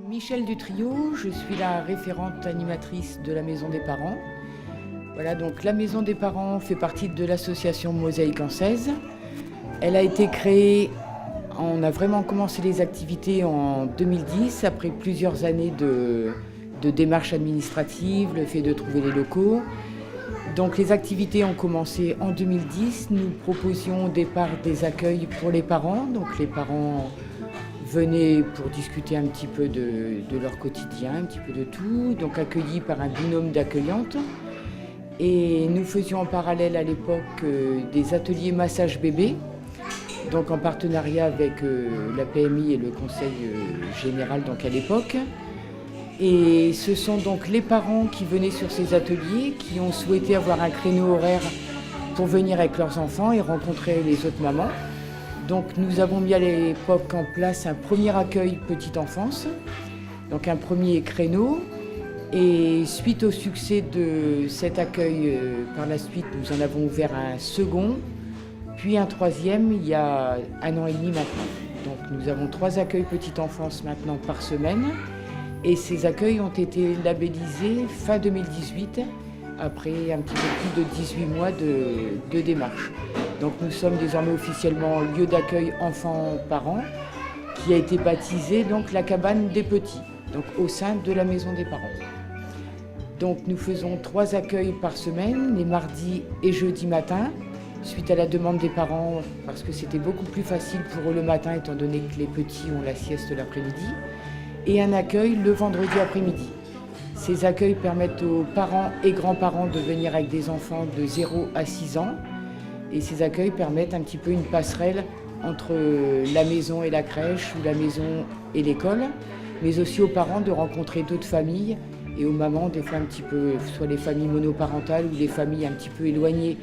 Michel Dutrio, je suis la référente animatrice de la Maison des Parents. Voilà, donc la Maison des Parents fait partie de l'association Mosaïque en 16. Elle a été créée, on a vraiment commencé les activités en 2010, après plusieurs années de démarches administratives, le fait de trouver les locaux. Donc les activités ont commencé en 2010. Nous proposions au départ des accueils pour les parents. Donc les parents venaient pour discuter un petit peu de leur quotidien, un petit peu de tout. Donc accueillis par un binôme d'accueillantes. Et nous faisions en parallèle à l'époque des ateliers massage bébé. Donc en partenariat avec la PMI et le Conseil général donc à l'époque. Et ce sont donc les parents qui venaient sur ces ateliers, qui ont souhaité avoir un créneau horaire pour venir avec leurs enfants et rencontrer les autres mamans. Donc nous avons mis à l'époque en place un premier accueil petite enfance, donc un premier créneau. Et suite au succès de cet accueil, par la suite, nous en avons ouvert un second, puis un troisième il y a 1 an et demi maintenant. Donc nous avons 3 accueils petite enfance maintenant par semaine. Et ces accueils ont été labellisés fin 2018, après un petit peu plus de 18 mois de démarche. Donc nous sommes désormais officiellement lieu d'accueil enfants-parents, qui a été baptisé donc la cabane des petits, donc au sein de la maison des parents. Donc nous faisons 3 accueils par semaine, les mardis et jeudis matin, suite à la demande des parents, parce que c'était beaucoup plus facile pour eux le matin, étant donné que les petits ont la sieste l'après-midi. Et un accueil le vendredi après-midi. Ces accueils permettent aux parents et grands-parents de venir avec des enfants de 0 à 6 ans. Et ces accueils permettent un petit peu une passerelle entre la maison et la crèche ou la maison et l'école, mais aussi aux parents de rencontrer d'autres familles et aux mamans, des fois un petit peu, soit les familles monoparentales ou les familles un petit peu éloignées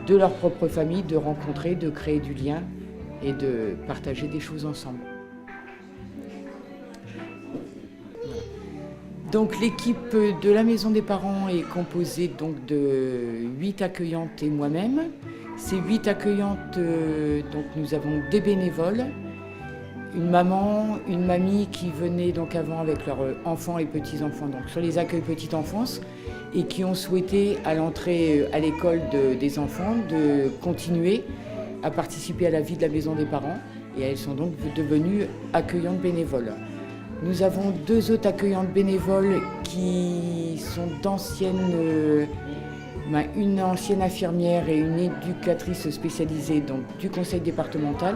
de leur propre famille, de rencontrer, de créer du lien et de partager des choses ensemble. Donc l'équipe de la Maison des Parents est composée donc de 8 accueillantes et moi-même. Ces 8 accueillantes, donc nous avons des bénévoles, une maman, une mamie qui venait donc avant avec leurs enfants et petits-enfants donc sur les accueils petite enfance et qui ont souhaité à l'entrée à l'école des enfants de continuer à participer à la vie de la Maison des Parents et elles sont donc devenues accueillantes bénévoles. Nous avons 2 autres accueillantes bénévoles qui sont d'anciennes, une ancienne infirmière et une éducatrice spécialisée donc, du conseil départemental,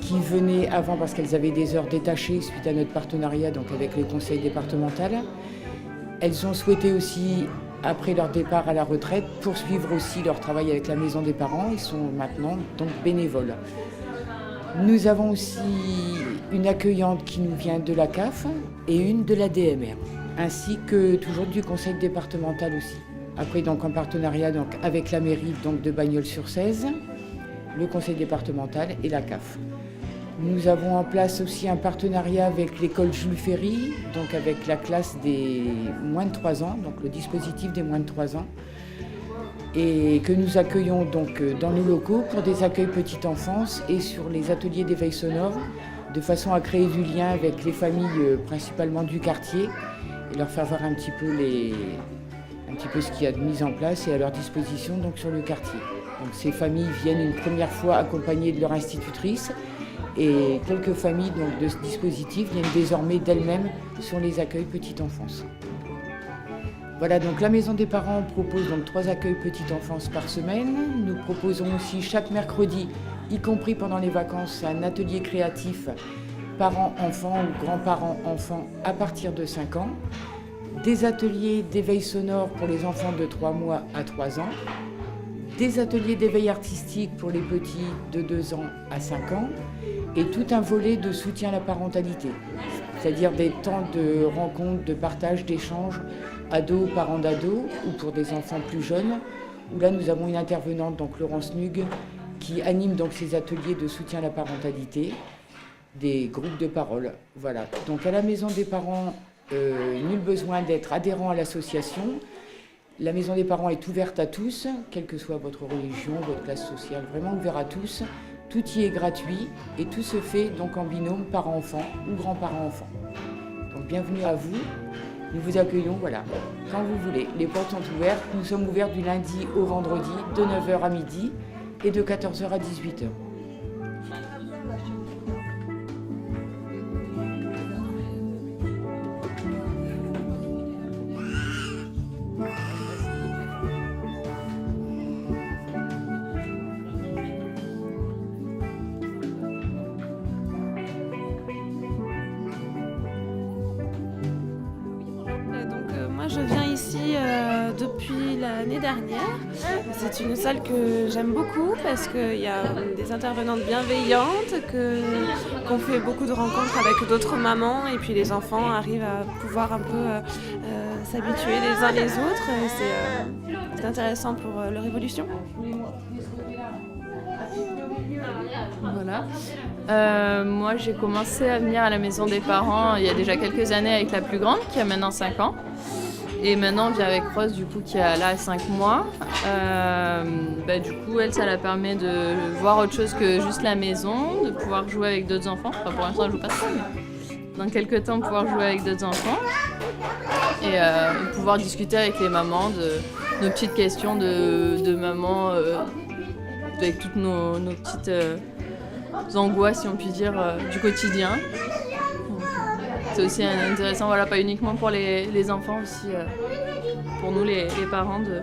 qui venaient avant parce qu'elles avaient des heures détachées suite à notre partenariat donc, avec le conseil départemental. Elles ont souhaité aussi, après leur départ à la retraite, poursuivre aussi leur travail avec la Maison des Parents. Ils sont maintenant donc bénévoles. Nous avons aussi une accueillante qui nous vient de la CAF et une de la DMR, ainsi que toujours du conseil départemental aussi. Après, donc, en partenariat donc, avec la mairie donc, de Bagnols-sur-Cèze, le conseil départemental et la CAF. Nous avons en place aussi un partenariat avec l'école Jules Ferry, donc avec la classe des moins de 3 ans, donc le dispositif des moins de 3 ans. Et que nous accueillons donc dans nos locaux pour des accueils petite enfance et sur les ateliers d'éveil sonore, de façon à créer du lien avec les familles principalement du quartier et leur faire voir un petit peu ce qu'il y a de mis en place et à leur disposition donc sur le quartier. Donc ces familles viennent une première fois accompagnées de leur institutrice et quelques familles donc, de ce dispositif viennent désormais d'elles-mêmes sur les accueils petite enfance. Voilà, donc la Maison des Parents propose donc 3 accueils petite enfance par semaine. Nous proposons aussi chaque mercredi, y compris pendant les vacances, un atelier créatif parents-enfants ou grands-parents-enfants à partir de 5 ans. Des ateliers d'éveil sonore pour les enfants de 3 mois à 3 ans. Des ateliers d'éveil artistique pour les petits de 2 ans à 5 ans. Et tout un volet de soutien à la parentalité, c'est-à-dire des temps de rencontre, de partage, d'échange, ados, parents d'ados, ou pour des enfants plus jeunes, où là nous avons une intervenante, donc Laurence Nug, qui anime donc ces ateliers de soutien à la parentalité, des groupes de parole. Voilà. Donc à la Maison des Parents, nul besoin d'être adhérent à l'association. La Maison des Parents est ouverte à tous, quelle que soit votre religion, votre classe sociale, vraiment ouvert à tous. Tout y est gratuit et tout se fait donc en binôme parents-enfants ou grands-parents-enfants. Donc bienvenue à vous. Nous vous accueillons, voilà, quand vous voulez. Les portes sont ouvertes. Nous sommes ouverts du lundi au vendredi, de 9h à midi et de 14h à 18h. Moi je viens ici depuis l'année dernière. C'est une salle que j'aime beaucoup parce qu'il y a des intervenantes bienveillantes, qu'on fait beaucoup de rencontres avec d'autres mamans et puis les enfants arrivent à pouvoir un peu s'habituer les uns les autres. C'est intéressant pour leur évolution. Voilà. Moi, j'ai commencé à venir à la maison des parents il y a déjà quelques années avec la plus grande, qui a maintenant 5 ans. Et maintenant, on vient avec Rose, du coup, qui a là 5 mois. Du coup, elle, ça la permet de voir autre chose que juste la maison, de pouvoir jouer avec d'autres enfants. Enfin, pour l'instant, elle joue pas seule, mais dans quelques temps, pouvoir jouer avec d'autres enfants. Et pouvoir discuter avec les mamans de nos petites questions de maman, avec toutes nos petites angoisses, si on peut dire, du quotidien. C'est aussi intéressant, voilà, pas uniquement pour les enfants, aussi pour nous les parents, de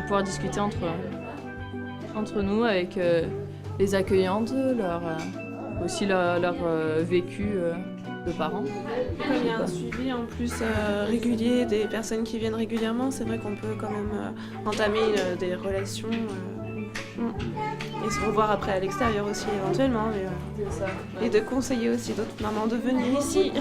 pouvoir discuter entre nous avec les accueillantes, aussi leur vécu de parents. Comme il y a un suivi en plus régulier des personnes qui viennent régulièrement, c'est vrai qu'on peut quand même entamer des relations et se revoir après à l'extérieur aussi éventuellement. Mais, C'est ça. et de conseiller aussi d'autres mamans de venir ici.